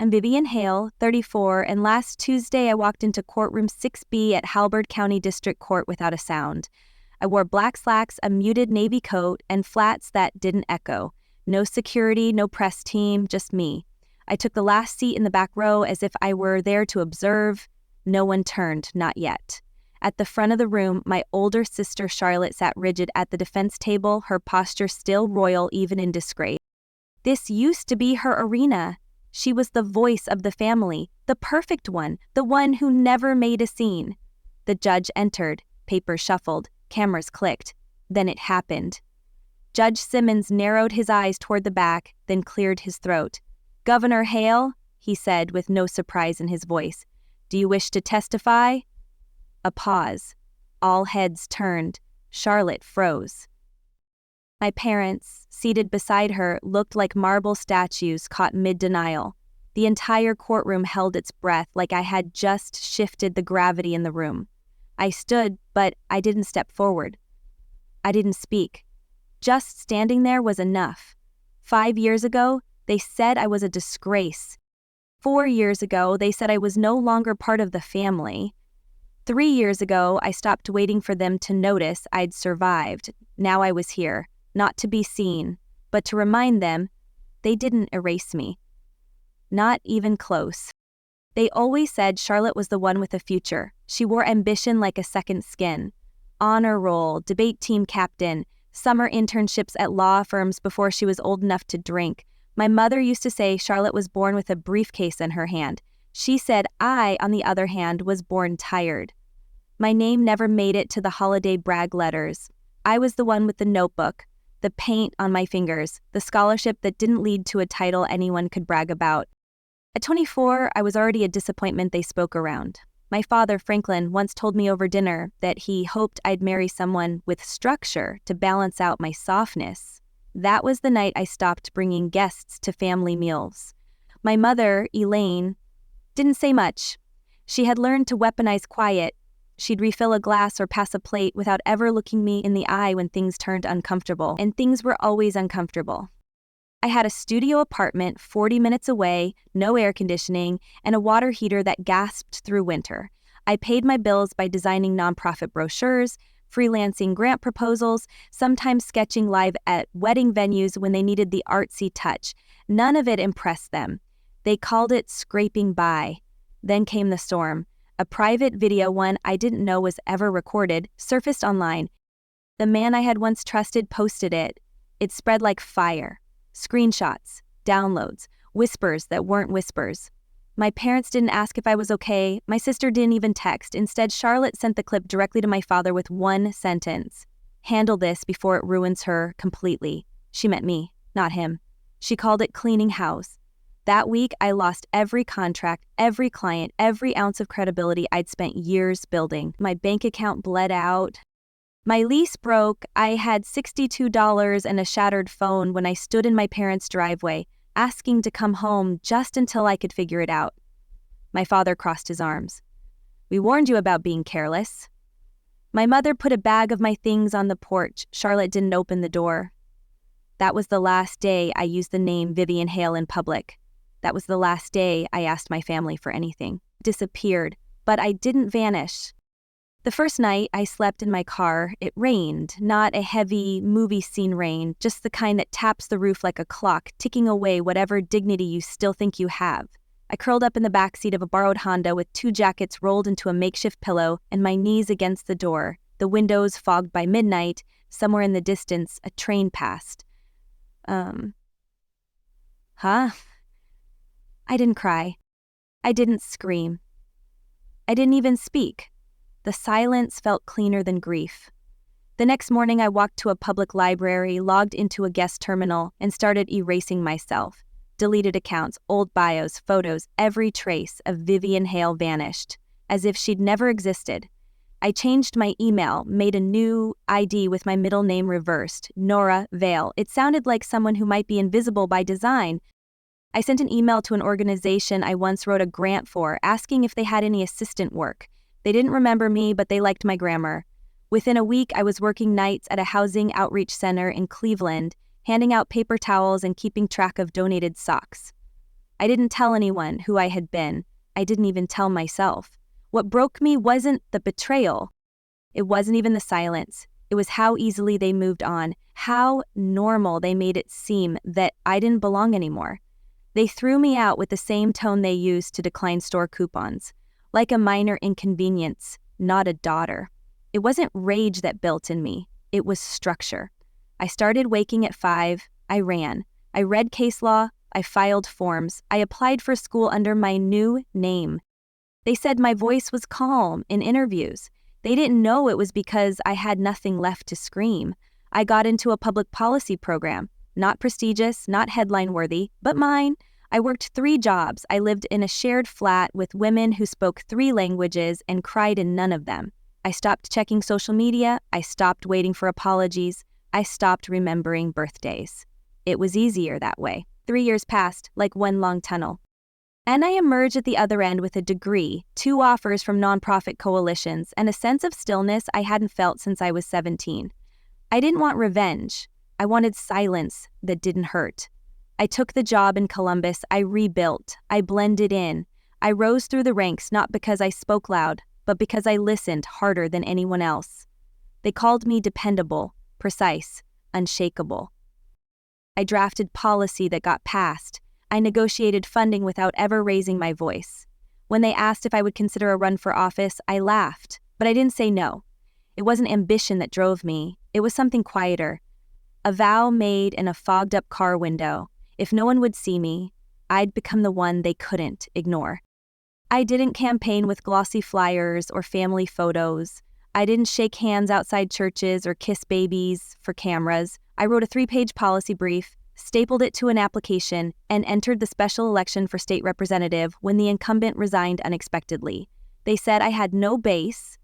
I'm Vivian Hale, 34, and last Tuesday I walked into courtroom 6B at Halberd County District Court without a sound. I wore black slacks, a muted navy coat, and flats that didn't echo. No security, no press team, just me. I took the last seat in the back row as if I were there to observe. No one turned, not yet. At the front of the room, my older sister Charlotte sat rigid at the defense table, her posture still royal even in disgrace. This used to be her arena. She was the voice of the family, the perfect one, the one who never made a scene. The judge entered, papers shuffled, cameras clicked. Then it happened. Judge Simmons narrowed his eyes toward the back, then cleared his throat. "Governor Hale," he said with no surprise in his voice, "do you wish to testify?" A pause. All heads turned. Charlotte froze. My parents, seated beside her, looked like marble statues caught mid-denial. The entire courtroom held its breath like I had just shifted the gravity in the room. I stood, but I didn't step forward. I didn't speak. Just standing there was enough. 5 years ago, they said I was a disgrace. 4 years ago, they said I was no longer part of the family. 3 years ago, I stopped waiting for them to notice I'd survived. Now I was here, not to be seen, but to remind them they didn't erase me. Not even close. They always said Charlotte was the one with a future. She wore ambition like a second skin. Honor roll, debate team captain, summer internships at law firms before she was old enough to drink. My mother used to say Charlotte was born with a briefcase in her hand. She said I, on the other hand, was born tired. My name never made it to the holiday brag letters. I was the one with the notebook, the paint on my fingers, the scholarship that didn't lead to a title anyone could brag about. At 24, I was already a disappointment they spoke around. My father, Franklin, once told me over dinner that he hoped I'd marry someone with structure to balance out my softness. That was the night I stopped bringing guests to family meals. My mother, Elaine, didn't say much. She had learned to weaponize quiet. She'd refill a glass or pass a plate without ever looking me in the eye when things turned uncomfortable, and things were always uncomfortable. I had a studio apartment 40 minutes away, no air conditioning, and a water heater that gasped through winter. I paid my bills by designing nonprofit brochures, freelancing grant proposals, sometimes sketching live at wedding venues when they needed the artsy touch. None of it impressed them. They called it scraping by. Then came the storm. A private video one I didn't know was ever recorded surfaced online. The man I had once trusted posted it. It spread like fire. Screenshots, downloads, whispers that weren't whispers. My parents didn't ask if I was okay. My sister didn't even text. Instead, Charlotte sent the clip directly to my father with one sentence. "Handle this before it ruins her completely." She meant me, not him. She called it cleaning house. That week, I lost every contract, every client, every ounce of credibility I'd spent years building. My bank account bled out. My lease broke. I had $62 and a shattered phone when I stood in my parents' driveway, asking to come home just until I could figure it out. My father crossed his arms. "We warned you about being careless." My mother put a bag of my things on the porch. Charlotte didn't open the door. That was the last day I used the name Vivian Hale in public. That was the last day I asked my family for anything. Disappeared, but I didn't vanish. The first night I slept in my car, it rained, not a heavy movie scene rain, just the kind that taps the roof like a clock, ticking away whatever dignity you still think you have. I curled up in the backseat of a borrowed Honda with 2 jackets rolled into a makeshift pillow and my knees against the door, the windows fogged by midnight. Somewhere in the distance, a train passed. Huh? I didn't cry. I didn't scream. I didn't even speak. The silence felt cleaner than grief. The next morning, I walked to a public library, logged into a guest terminal, and started erasing myself. Deleted accounts, old bios, photos, every trace of Vivian Hale vanished, as if she'd never existed. I changed my email, made a new ID with my middle name reversed, Nora Vale. It sounded like someone who might be invisible by design. I sent an email to an organization I once wrote a grant for, asking if they had any assistant work. They didn't remember me, but they liked my grammar. Within a week, I was working nights at a housing outreach center in Cleveland, handing out paper towels and keeping track of donated socks. I didn't tell anyone who I had been. I didn't even tell myself. What broke me wasn't the betrayal. It wasn't even the silence. It was how easily they moved on, how normal they made it seem that I didn't belong anymore. They threw me out with the same tone they used to decline store coupons, like a minor inconvenience, not a daughter. It wasn't rage that built in me. It was structure. I started waking at 5. I ran. I read case law. I filed forms. I applied for school under my new name. They said my voice was calm in interviews. They didn't know it was because I had nothing left to scream. I got into a public policy program. Not prestigious, not headline-worthy, but mine. I worked 3 jobs. I lived in a shared flat with women who spoke 3 languages and cried in none of them. I stopped checking social media. I stopped waiting for apologies. I stopped remembering birthdays. It was easier that way. 3 years passed, like one long tunnel. And I emerged at the other end with a degree, 2 offers from nonprofit coalitions, and a sense of stillness I hadn't felt since I was 17. I didn't want revenge. I wanted silence that didn't hurt. I took the job in Columbus. I rebuilt. I blended in. I rose through the ranks not because I spoke loud, but because I listened harder than anyone else. They called me dependable, precise, unshakable. I drafted policy that got passed. I negotiated funding without ever raising my voice. When they asked if I would consider a run for office, I laughed, but I didn't say no. It wasn't ambition that drove me. It was something quieter. A vow made in a fogged-up car window. If no one would see me, I'd become the one they couldn't ignore. I didn't campaign with glossy flyers or family photos. I didn't shake hands outside churches or kiss babies for cameras. I wrote a 3-page policy brief, stapled it to an application, and entered the special election for state representative when the incumbent resigned unexpectedly. They said I had no base,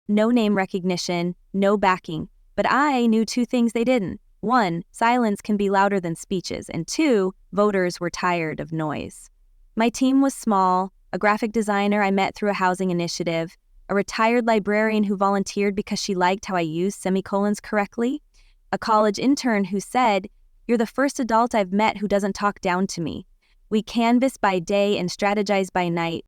no name recognition, no backing, but I knew 2 things they didn't. 1, silence can be louder than speeches, and 2, voters were tired of noise. My team was small, a graphic designer I met through a housing initiative, a retired librarian who volunteered because she liked how I used semicolons correctly, a college intern who said, "You're the first adult I've met who doesn't talk down to me. We canvass by day and strategize by night."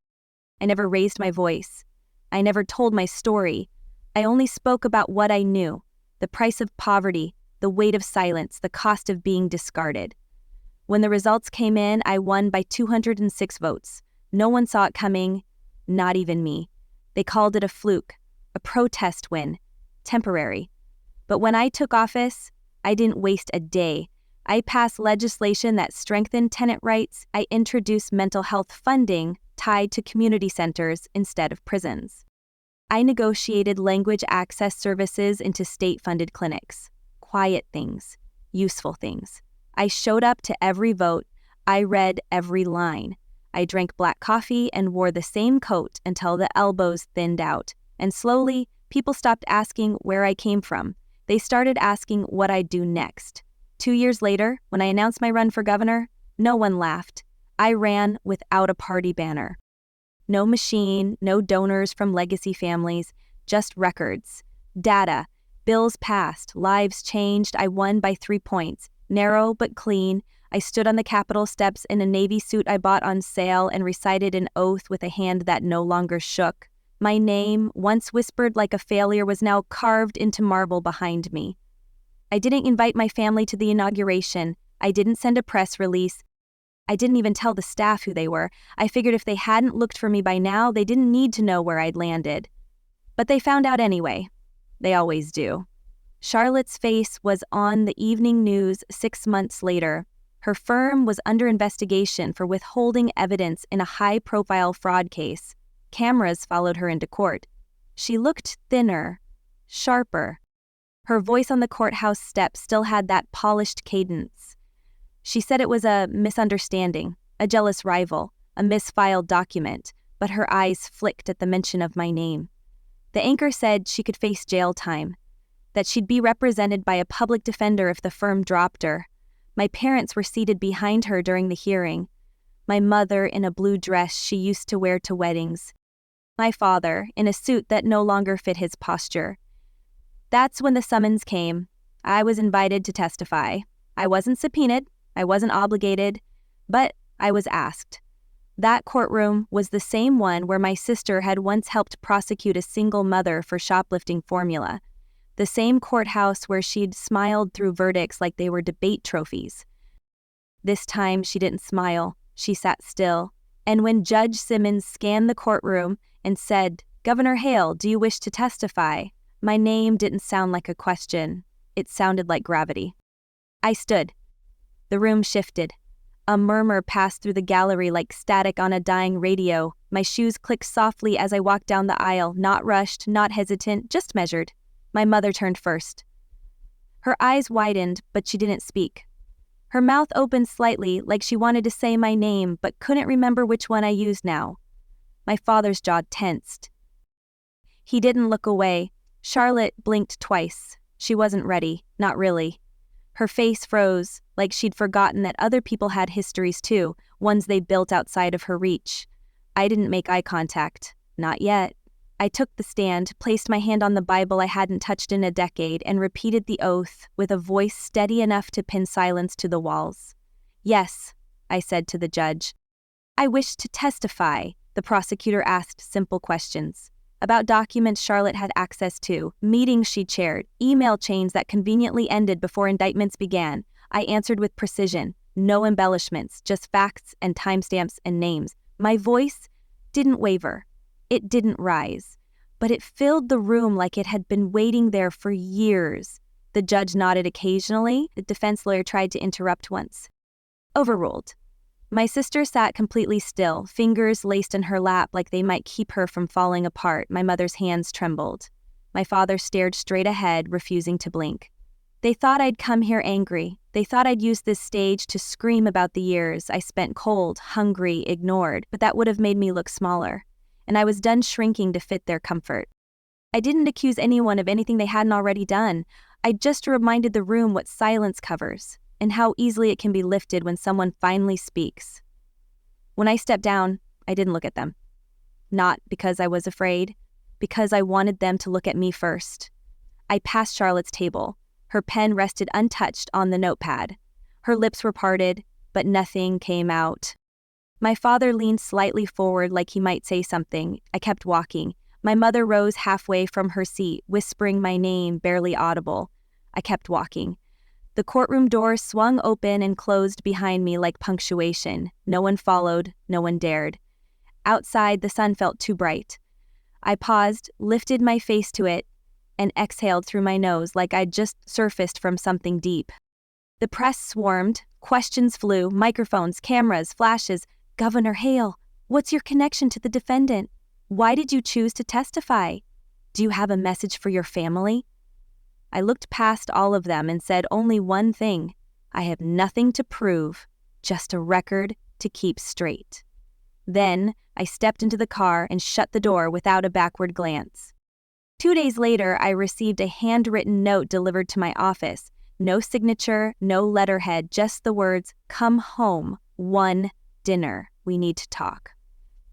I never raised my voice. I never told my story. I only spoke about what I knew, the price of poverty, the weight of silence, the cost of being discarded. When the results came in, I won by 206 votes. No one saw it coming, not even me. They called it a fluke, a protest win, temporary. But when I took office, I didn't waste a day. I passed legislation that strengthened tenant rights. I introduced mental health funding tied to community centers instead of prisons. I negotiated language access services into state-funded clinics. Quiet things, useful things. I showed up to every vote. I read every line. I drank black coffee and wore the same coat until the elbows thinned out. And slowly, people stopped asking where I came from. They started asking what I'd do next. 2 years later, when I announced my run for governor, no one laughed. I ran without a party banner. No machine, no donors from legacy families, just records, data, bills passed, lives changed. I won by 3 points, narrow but clean. I stood on the Capitol steps in a Navy suit I bought on sale and recited an oath with a hand that no longer shook. My name, once whispered like a failure, was now carved into marble behind me. I didn't invite my family to the inauguration. I didn't send a press release. I didn't even tell the staff who they were. I figured if they hadn't looked for me by now, they didn't need to know where I'd landed. But they found out anyway. They always do. Charlotte's face was on the evening news 6 months later. Her firm was under investigation for withholding evidence in a high-profile fraud case. Cameras followed her into court. She looked thinner, sharper. Her voice on the courthouse steps still had that polished cadence. She said it was a misunderstanding, a jealous rival, a misfiled document, but her eyes flicked at the mention of my name. The anchor said she could face jail time, that she'd be represented by a public defender if the firm dropped her. My parents were seated behind her during the hearing. My mother in a blue dress she used to wear to weddings. My father in a suit that no longer fit his posture. That's when the summons came. I was invited to testify. I wasn't subpoenaed. I wasn't obligated. But I was asked. That courtroom was the same one where my sister had once helped prosecute a single mother for shoplifting formula. The same courthouse where she'd smiled through verdicts like they were debate trophies. This time she didn't smile, she sat still, and when Judge Simmons scanned the courtroom and said, "Governor Hale, do you wish to testify?" my name didn't sound like a question. It sounded like gravity. I stood. The room shifted. A murmur passed through the gallery like static on a dying radio. My shoes clicked softly as I walked down the aisle, not rushed, not hesitant, just measured. My mother turned first. Her eyes widened, but she didn't speak. Her mouth opened slightly, like she wanted to say my name, but couldn't remember which one I used now. My father's jaw tensed. He didn't look away. Charlotte blinked twice. She wasn't ready, not really. Her face froze, like she'd forgotten that other people had histories too, ones they built outside of her reach. I didn't make eye contact. Not yet. I took the stand, placed my hand on the Bible I hadn't touched in a decade, and repeated the oath with a voice steady enough to pin silence to the walls. "Yes," I said to the judge. "I wish to testify." The prosecutor asked simple questions. About documents Charlotte had access to, meetings she chaired, email chains that conveniently ended before indictments began. I answered with precision, no embellishments, just facts and timestamps and names. My voice didn't waver. It didn't rise. But it filled the room like it had been waiting there for years. The judge nodded occasionally. The defense lawyer tried to interrupt once. Overruled. My sister sat completely still, fingers laced in her lap like they might keep her from falling apart. My mother's hands trembled. My father stared straight ahead, refusing to blink. They thought I'd come here angry. They thought I'd use this stage to scream about the years I spent cold, hungry, ignored, but that would have made me look smaller. And I was done shrinking to fit their comfort. I didn't accuse anyone of anything they hadn't already done. I just reminded the room what silence covers, and how easily it can be lifted when someone finally speaks. When I stepped down, I didn't look at them. Not because I was afraid, because I wanted them to look at me first. I passed Charlotte's table. Her pen rested untouched on the notepad. Her lips were parted, but nothing came out. My father leaned slightly forward like he might say something. I kept walking. My mother rose halfway from her seat, whispering my name, barely audible. I kept walking. The courtroom door swung open and closed behind me like punctuation. No one followed, no one dared. Outside, the sun felt too bright. I paused, lifted my face to it, and exhaled through my nose like I'd just surfaced from something deep. The press swarmed, questions flew, microphones, cameras, flashes. "Governor Hale, what's your connection to the defendant? Why did you choose to testify? Do you have a message for your family?" I looked past all of them and said only one thing. I have nothing to prove, just a record to keep straight. Then I stepped into the car and shut the door without a backward glance. 2 days later, I received a handwritten note delivered to my office. No signature, no letterhead, just the words, "Come home, one dinner, we need to talk."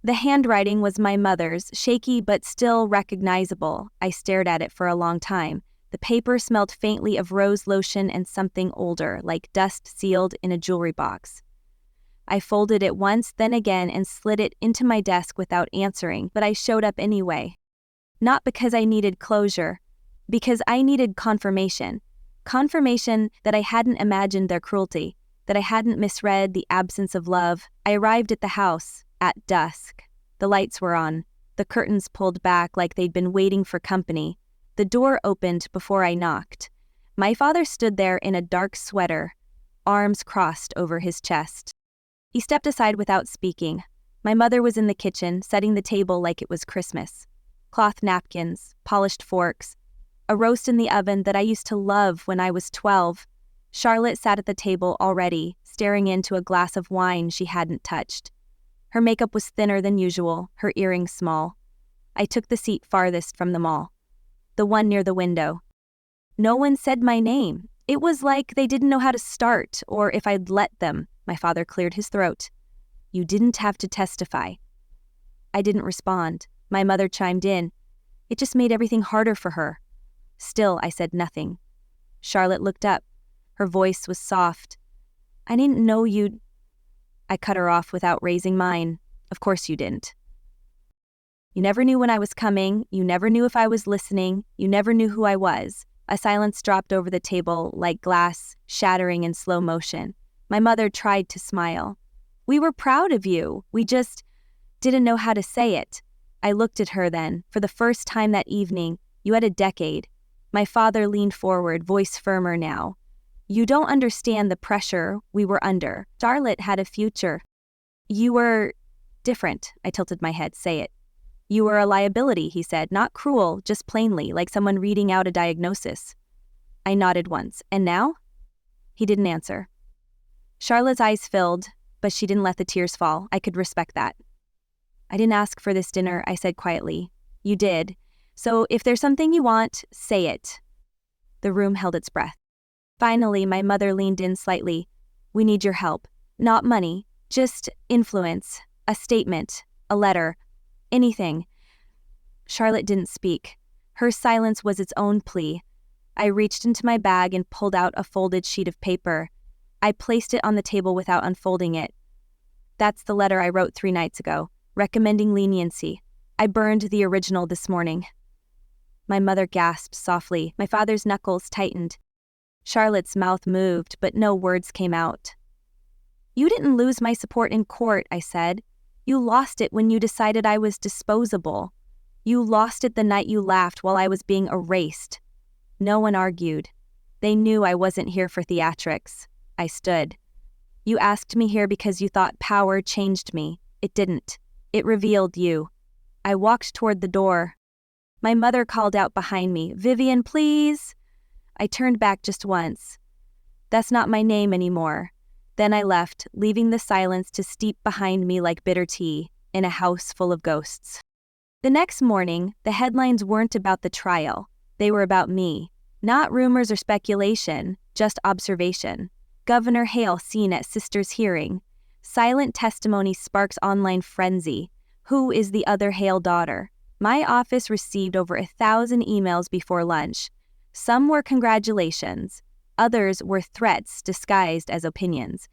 The handwriting was my mother's, shaky but still recognizable. I stared at it for a long time. The paper smelled faintly of rose lotion and something older, like dust sealed in a jewelry box. I folded it once, then again, and slid it into my desk without answering, but I showed up anyway. Not because I needed closure, because I needed confirmation. Confirmation that I hadn't imagined their cruelty, that I hadn't misread the absence of love. I arrived at the house at dusk. The lights were on, the curtains pulled back like they'd been waiting for company. The door opened before I knocked. My father stood there in a dark sweater, arms crossed over his chest. He stepped aside without speaking. My mother was in the kitchen, setting the table like it was Christmas. Cloth napkins, polished forks, a roast in the oven that I used to love when I was 12. Charlotte sat at the table already, staring into a glass of wine she hadn't touched. Her makeup was thinner than usual, her earrings small. I took the seat farthest from them all, the one near the window. No one said my name. It was like they didn't know how to start, or if I'd let them. My father cleared his throat. "You didn't have to testify." I didn't respond. My mother chimed in. It just made everything harder for her. Still, I said nothing. Charlotte looked up. Her voice was soft. "I didn't know you'd..." I cut her off without raising mine. Of course you didn't. You never knew when I was coming. You never knew if I was listening. You never knew who I was. A silence dropped over the table like glass shattering in slow motion. My mother tried to smile. We were proud of you. We just didn't know how to say it. I looked at her then. For the first time that evening, you had a decade. My father leaned forward, voice firmer now. You don't understand the pressure we were under. Charlotte had a future. You were different. I tilted my head. Say it. You were a liability, he said, not cruel, just plainly, like someone reading out a diagnosis. I nodded once. And now? He didn't answer. Charlotte's eyes filled, but she didn't let the tears fall. I could respect that. I didn't ask for this dinner, I said quietly. You did. So if there's something you want, say it. The room held its breath. Finally, my mother leaned in slightly. We need your help. Not money, just influence, a statement, a letter. Anything. Charlotte didn't speak. Her silence was its own plea. I reached into my bag and pulled out a folded sheet of paper. I placed it on the table without unfolding it. That's the letter I wrote 3 nights ago, recommending leniency. I burned the original this morning. My mother gasped softly. My father's knuckles tightened. Charlotte's mouth moved, but no words came out. You didn't lose my support in court, I said. You lost it when you decided I was disposable. You lost it the night you laughed while I was being erased. No one argued. They knew I wasn't here for theatrics. I stood. You asked me here because you thought power changed me. It didn't. It revealed you. I walked toward the door. My mother called out behind me, Vivian, please. I turned back just once. That's not my name anymore. Then I left, leaving the silence to steep behind me like bitter tea in a house full of ghosts. The next morning, the headlines weren't about the trial. They were about me. Not rumors or speculation, just observation. Governor Hale seen at sister's hearing. Silent testimony sparks online frenzy. Who is the other Hale daughter? My office received over 1,000 emails before lunch. Some were congratulations. Others were threats disguised as opinions.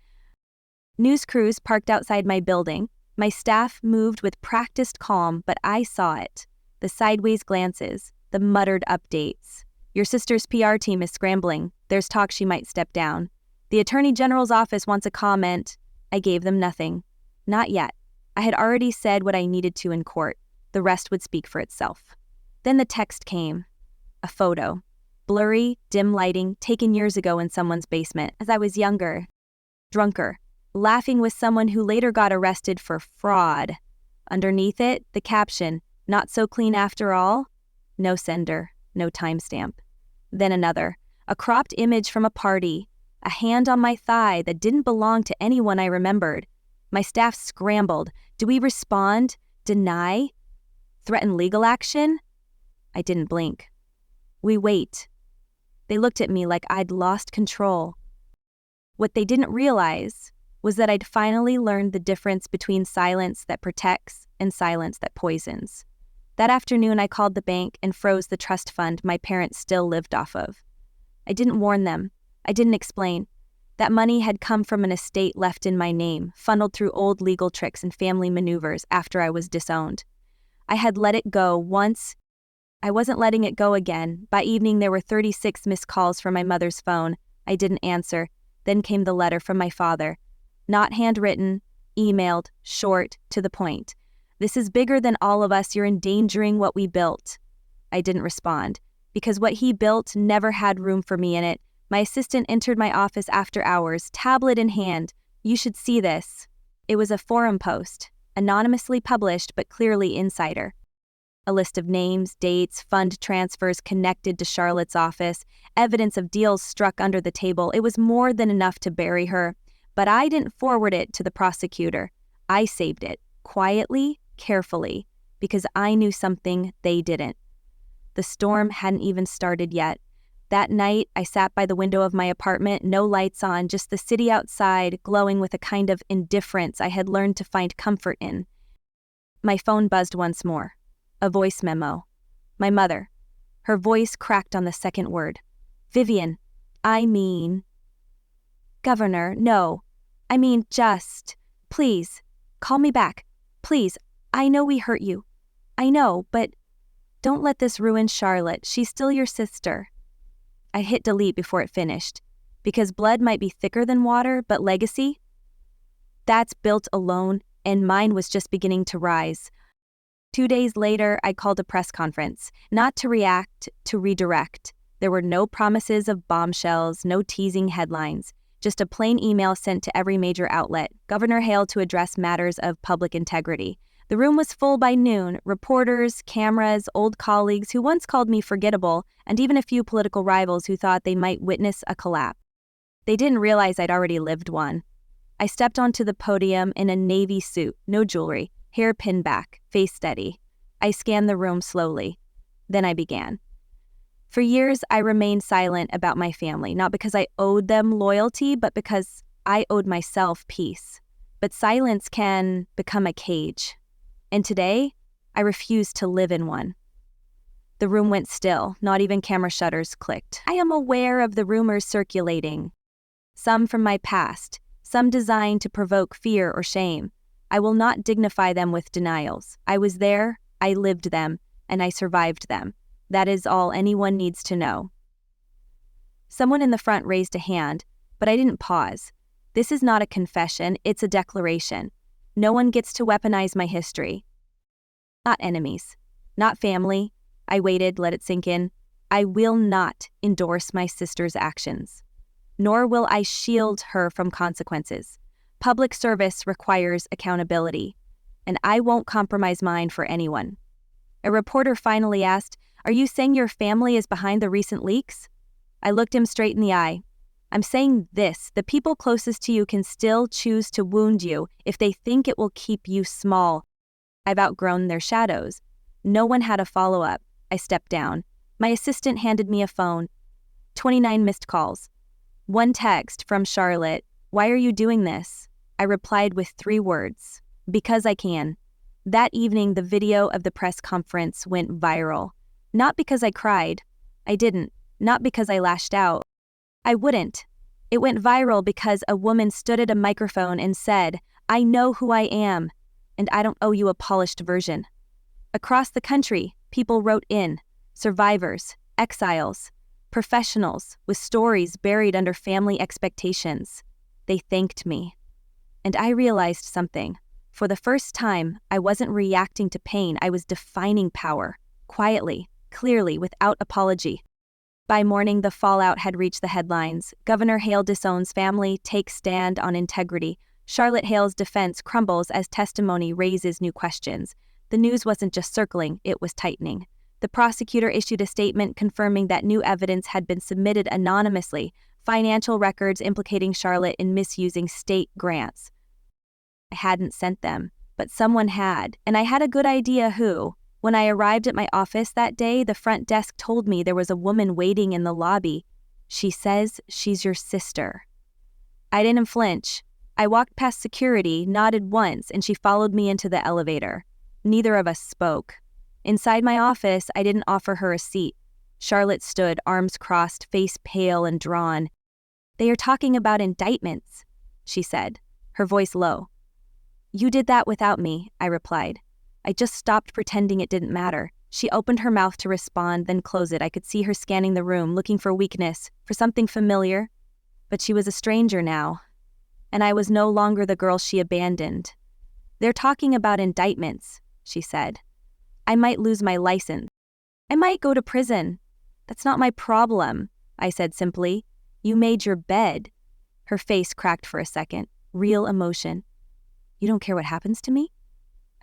News crews parked outside my building. My staff moved with practiced calm, but I saw it. The sideways glances, the muttered updates. Your sister's PR team is scrambling. There's talk she might step down. The Attorney General's office wants a comment. I gave them nothing. Not yet. I had already said what I needed to in court. The rest would speak for itself. Then the text came. A photo. Blurry, dim lighting, taken years ago in someone's basement, as I was younger. Drunker. Laughing with someone who later got arrested for fraud. Underneath it, the caption, not so clean after all. No sender, no timestamp. Then another. A cropped image from a party. A hand on my thigh that didn't belong to anyone I remembered. My staff scrambled. Do we respond? Deny? Threaten legal action? I didn't blink. We wait. They looked at me like I'd lost control. What they didn't realize was that I'd finally learned the difference between silence that protects and silence that poisons. That afternoon, I called the bank and froze the trust fund my parents still lived off of. I didn't warn them. I didn't explain. That money had come from an estate left in my name, funneled through old legal tricks and family maneuvers after I was disowned. I had let it go once. I wasn't letting it go again. By evening, there were 36 missed calls from my mother's phone. I didn't answer. Then came the letter from my father. Not handwritten, emailed, short, to the point. This is bigger than all of us. You're endangering what we built. I didn't respond, because what he built never had room for me in it. My assistant entered my office after hours, tablet in hand. You should see this. It was a forum post, anonymously published but clearly insider. A list of names, dates, fund transfers connected to Charlotte's office, evidence of deals struck under the table. It was more than enough to bury her, but I didn't forward it to the prosecutor. I saved it, quietly, carefully, because I knew something they didn't. The storm hadn't even started yet. That night, I sat by the window of my apartment, no lights on, just the city outside, glowing with a kind of indifference I had learned to find comfort in. My phone buzzed once more. A voice memo. My mother. Her voice cracked on the second word. Vivian, I mean... Governor, no. I mean just... Please, call me back. Please, I know we hurt you. I know, but don't let this ruin Charlotte. She's still your sister. I hit delete before it finished, because blood might be thicker than water, but legacy? That's built alone, and mine was just beginning to rise. 2 days later, I called a press conference, not to react, to redirect. There were no promises of bombshells, no teasing headlines, just a plain email sent to every major outlet, Governor Hale to address matters of public integrity. The room was full by noon, reporters, cameras, old colleagues who once called me forgettable, and even a few political rivals who thought they might witness a collapse. They didn't realize I'd already lived one. I stepped onto the podium in a navy suit, no jewelry, hair pinned back, face steady. I scanned the room slowly. Then I began. For years, I remained silent about my family, not because I owed them loyalty, but because I owed myself peace. But silence can become a cage. And today, I refuse to live in one. The room went still, not even camera shutters clicked. I am aware of the rumors circulating. Some from my past, some designed to provoke fear or shame. I will not dignify them with denials. I was there, I lived them, and I survived them. That is all anyone needs to know. Someone in the front raised a hand, but I didn't pause. This is not a confession, it's a declaration. No one gets to weaponize my history. Not enemies, not family. I waited, let it sink in. I will not endorse my sister's actions, nor will I shield her from consequences. Public service requires accountability, and I won't compromise mine for anyone. A reporter finally asked, "Are you saying your family is behind the recent leaks?" I looked him straight in the eye. I'm saying this, the people closest to you can still choose to wound you if they think it will keep you small. I've outgrown their shadows. No one had a follow-up. I stepped down. My assistant handed me a phone. 29 missed calls. One text from Charlotte, "Why are you doing this?" I replied with 3 words, "Because I can." That evening, the video of the press conference went viral. Not because I cried. I didn't. Not because I lashed out. I wouldn't. It went viral because a woman stood at a microphone and said, "I know who I am, and I don't owe you a polished version." Across the country, people wrote in, survivors, exiles, professionals with stories buried under family expectations. They thanked me. And I realized something. For the first time, I wasn't reacting to pain, I was defining power, quietly, clearly, without apology. By morning, the fallout had reached the headlines. Governor Hale disowns family, takes stand on integrity. Charlotte Hale's defense crumbles as testimony raises new questions. The news wasn't just circling, it was tightening. The prosecutor issued a statement confirming that new evidence had been submitted anonymously, financial records implicating Charlotte in misusing state grants. I hadn't sent them, but someone had, and I had a good idea who. When I arrived at my office that day, the front desk told me there was a woman waiting in the lobby. "She says she's your sister." I didn't flinch. I walked past security, nodded once, and she followed me into the elevator. Neither of us spoke. Inside my office, I didn't offer her a seat. Charlotte stood, arms crossed, face pale and drawn. "They are talking about indictments," she said, her voice low. "You did that without me," I replied. I just stopped pretending it didn't matter. She opened her mouth to respond, then closed it. I could see her scanning the room, looking for weakness, for something familiar. But she was a stranger now, and I was no longer the girl she abandoned. "They're talking about indictments," she said. "I might lose my license. I might go to prison. That's not my problem," I said simply. "You made your bed." Her face cracked for a second. Real emotion. "You don't care what happens to me?"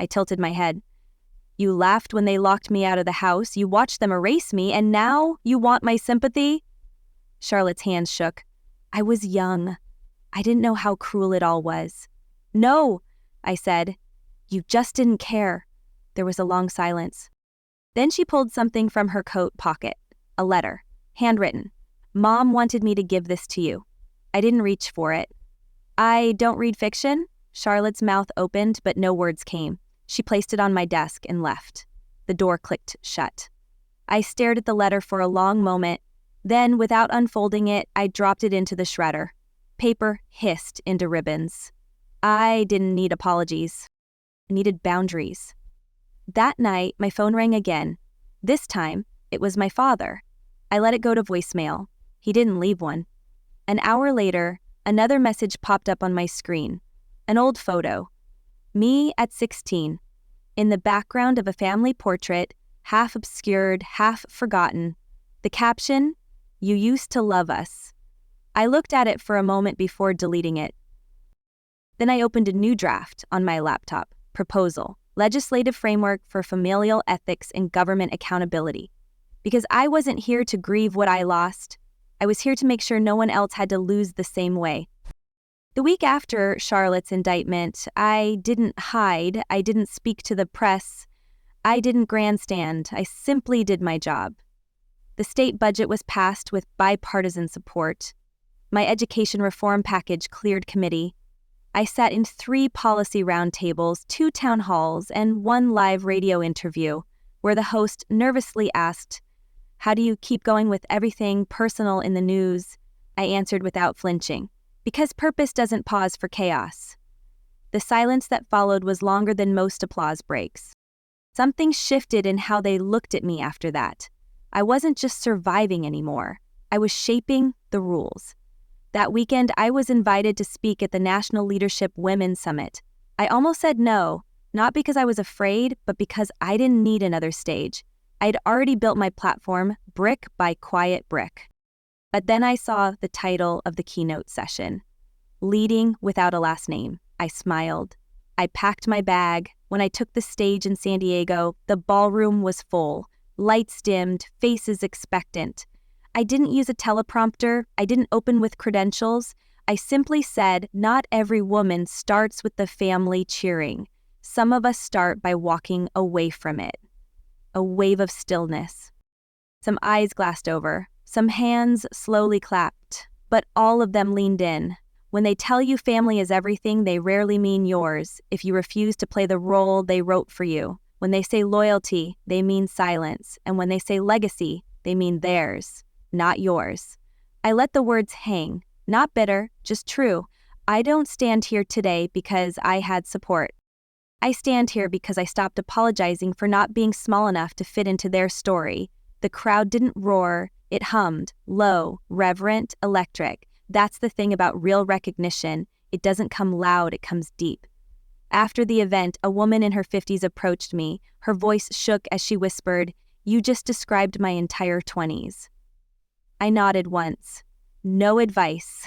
I tilted my head. "You laughed when they locked me out of the house, you watched them erase me, and now you want my sympathy?" Charlotte's hands shook. I was young. I didn't know how cruel it all was. "No," I said. "You just didn't care." There was a long silence. Then she pulled something from her coat pocket. A letter, handwritten. "Mom wanted me to give this to you." I didn't reach for it. "I don't read fiction?" Charlotte's mouth opened, but no words came. She placed it on my desk and left. The door clicked shut. I stared at the letter for a long moment. Then, without unfolding it, I dropped it into the shredder. Paper hissed into ribbons. I didn't need apologies. I needed boundaries. That night, my phone rang again. This time, it was my father. I let it go to voicemail. He didn't leave one. An hour later, another message popped up on my screen. An old photo. Me at 16. In the background of a family portrait, half obscured, half forgotten. The caption, "You used to love us." I looked at it for a moment before deleting it. Then I opened a new draft on my laptop. Proposal. Legislative Framework for Familial Ethics and Government Accountability. Because I wasn't here to grieve what I lost. I was here to make sure no one else had to lose the same way. The week after Charlotte's indictment, I didn't hide, I didn't speak to the press, I didn't grandstand, I simply did my job. The state budget was passed with bipartisan support. My education reform package cleared committee. I sat in 3 policy roundtables, 2 town halls, and 1 live radio interview, where the host nervously asked, "How do you keep going with everything personal in the news?" I answered without flinching, "Because purpose doesn't pause for chaos." The silence that followed was longer than most applause breaks. Something shifted in how they looked at me after that. I wasn't just surviving anymore. I was shaping the rules. That weekend, I was invited to speak at the National Leadership Women's Summit. I almost said no, not because I was afraid, but because I didn't need another stage. I'd already built my platform, brick by quiet brick. But then I saw the title of the keynote session, Leading Without a Last Name. I smiled. I packed my bag. When I took the stage in San Diego, the ballroom was full, lights dimmed, faces expectant. I didn't use a teleprompter. I didn't open with credentials. I simply said, not every woman starts with the family cheering. Some of us start by walking away from it. A wave of stillness. Some eyes glassed over. Some hands slowly clapped. But all of them leaned in. When they tell you family is everything, they rarely mean yours if you refuse to play the role they wrote for you. When they say loyalty, they mean silence. And when they say legacy, they mean theirs. Not yours. I let the words hang, not bitter, just true. I don't stand here today because I had support. I stand here because I stopped apologizing for not being small enough to fit into their story. The crowd didn't roar, it hummed, low, reverent, electric. That's the thing about real recognition. It doesn't come loud, it comes deep. After the event, a woman in her 50s approached me. Her voice shook as she whispered, "You just described my entire 20s. I nodded once. No advice,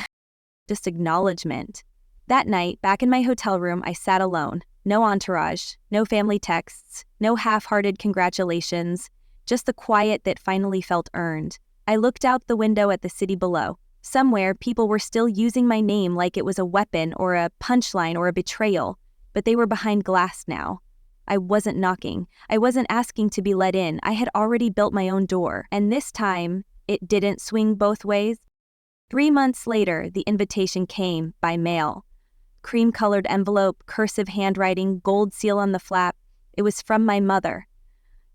just acknowledgement. That night, back in my hotel room, I sat alone. No entourage, no family texts, no half-hearted congratulations, just the quiet that finally felt earned. I looked out the window at the city below. Somewhere, people were still using my name like it was a weapon or a punchline or a betrayal, but they were behind glass now. I wasn't knocking. I wasn't asking to be let in. I had already built my own door, and this time, it didn't swing both ways. 3 months later, the invitation came by mail. Cream-colored envelope, cursive handwriting, gold seal on the flap. It was from my mother.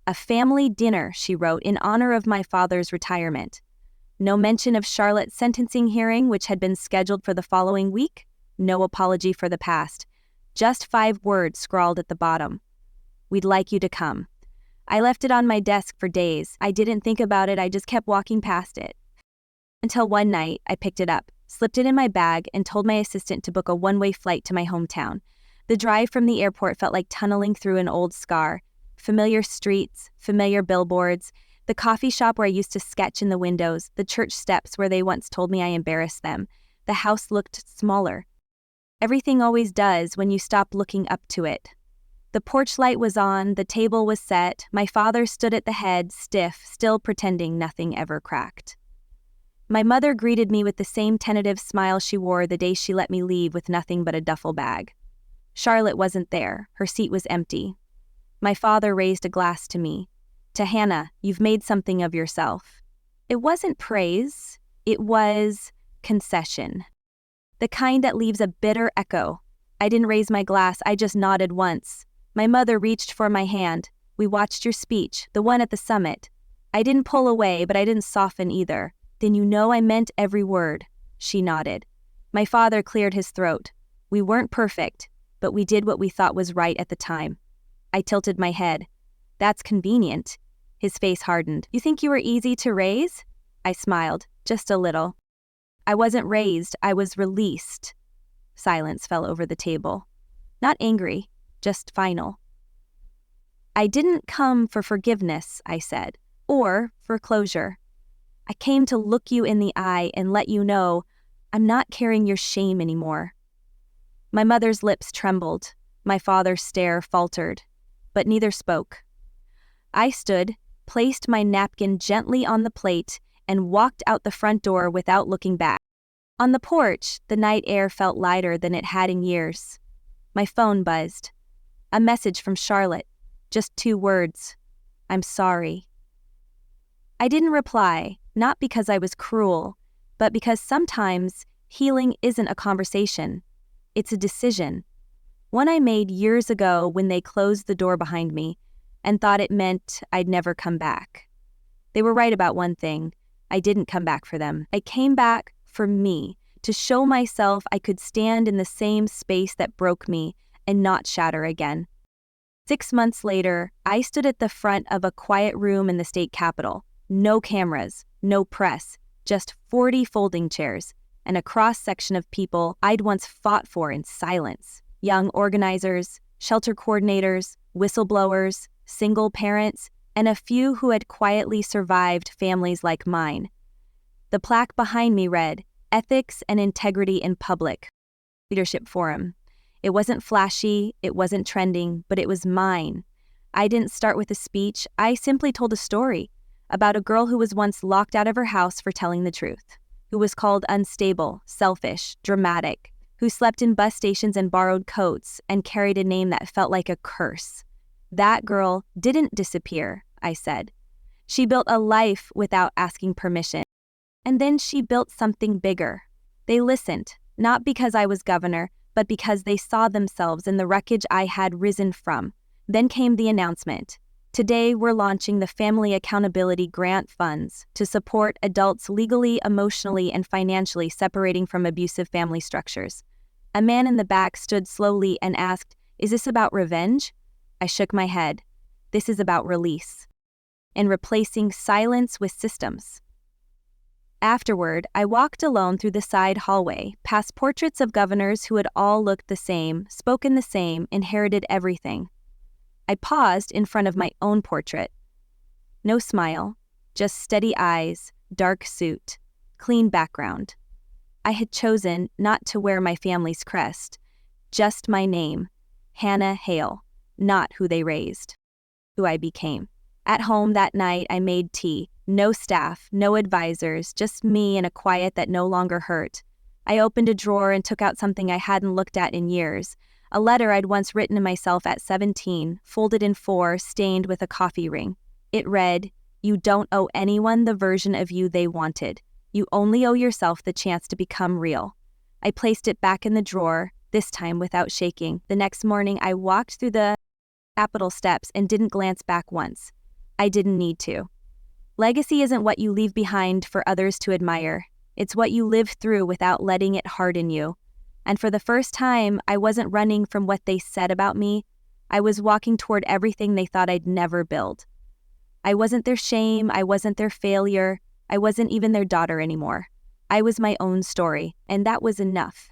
A family dinner, she wrote, in honor of my father's retirement. No mention of Charlotte's sentencing hearing, which had been scheduled for the following week. No apology for the past. Just 5 words scrawled at the bottom. We'd like you to come. I left it on my desk for days. I didn't think about it, I just kept walking past it. Until one night, I picked it up, slipped it in my bag, and told my assistant to book a one-way flight to my hometown. The drive from the airport felt like tunneling through an old scar. Familiar streets, familiar billboards, the coffee shop where I used to sketch in the windows, the church steps where they once told me I embarrassed them. The house looked smaller. Everything always does when you stop looking up to it. The porch light was on, the table was set, my father stood at the head, stiff, still pretending nothing ever cracked. My mother greeted me with the same tentative smile she wore the day she let me leave with nothing but a duffel bag. Charlotte wasn't there, her seat was empty. My father raised a glass to me. To Hannah, you've made something of yourself. It wasn't praise, it was concession. The kind that leaves a bitter echo. I didn't raise my glass, I just nodded once. My mother reached for my hand. We watched your speech, the one at the summit. I didn't pull away, but I didn't soften either. Then you know I meant every word. She nodded. My father cleared his throat. We weren't perfect, but we did what we thought was right at the time. I tilted my head. That's convenient. His face hardened. You think you were easy to raise? I smiled, just a little. I wasn't raised, I was released. Silence fell over the table. Not angry, just final. I didn't come for forgiveness, I said, or for closure. I came to look you in the eye and let you know I'm not carrying your shame anymore. My mother's lips trembled. My father's stare faltered, but neither spoke. I stood, placed my napkin gently on the plate, and walked out the front door without looking back. On the porch, the night air felt lighter than it had in years. My phone buzzed. A message from Charlotte. Just 2 words. I'm sorry. I didn't reply, not because I was cruel, but because sometimes healing isn't a conversation. It's a decision. One I made years ago when they closed the door behind me and thought it meant I'd never come back. They were right about one thing. I didn't come back for them. I came back for me, to show myself I could stand in the same space that broke me and not shatter again. 6 months later, I stood at the front of a quiet room in the state capitol. No cameras, no press, just 40 folding chairs, and a cross-section of people I'd once fought for in silence. Young organizers, shelter coordinators, whistleblowers, single parents, and a few who had quietly survived families like mine. The plaque behind me read, Ethics and Integrity in Public, Leadership Forum. It wasn't flashy, it wasn't trending, but it was mine. I didn't start with a speech, I simply told a story about a girl who was once locked out of her house for telling the truth, who was called unstable, selfish, dramatic, who slept in bus stations and borrowed coats and carried a name that felt like a curse. That girl didn't disappear, I said. She built a life without asking permission. And then she built something bigger. They listened, not because I was governor, but because they saw themselves in the wreckage I had risen from. Then came the announcement. Today, we're launching the Family Accountability Grant Funds to support adults legally, emotionally, and financially separating from abusive family structures. A man in the back stood slowly and asked, "Is this about revenge?" I shook my head. This is about release and replacing silence with systems. Afterward, I walked alone through the side hallway, past portraits of governors who had all looked the same, spoken the same, inherited everything. I paused in front of my own portrait. No smile, just steady eyes, dark suit, clean background. I had chosen not to wear my family's crest, just my name, Hannah Hale, not who they raised, who I became. At home that night, I made tea. No staff, no advisors, just me in a quiet that no longer hurt. I opened a drawer and took out something I hadn't looked at in years. A letter I'd once written to myself at 17, folded in 4, stained with a coffee ring. It read, "You don't owe anyone the version of you they wanted. You only owe yourself the chance to become real." I placed it back in the drawer, this time without shaking. The next morning, I walked through the Capitol steps and didn't glance back once. I didn't need to. Legacy isn't what you leave behind for others to admire. It's what you live through without letting it harden you. And for the first time, I wasn't running from what they said about me. I was walking toward everything they thought I'd never build. I wasn't their shame, I wasn't their failure, I wasn't even their daughter anymore. I was my own story, and that was enough.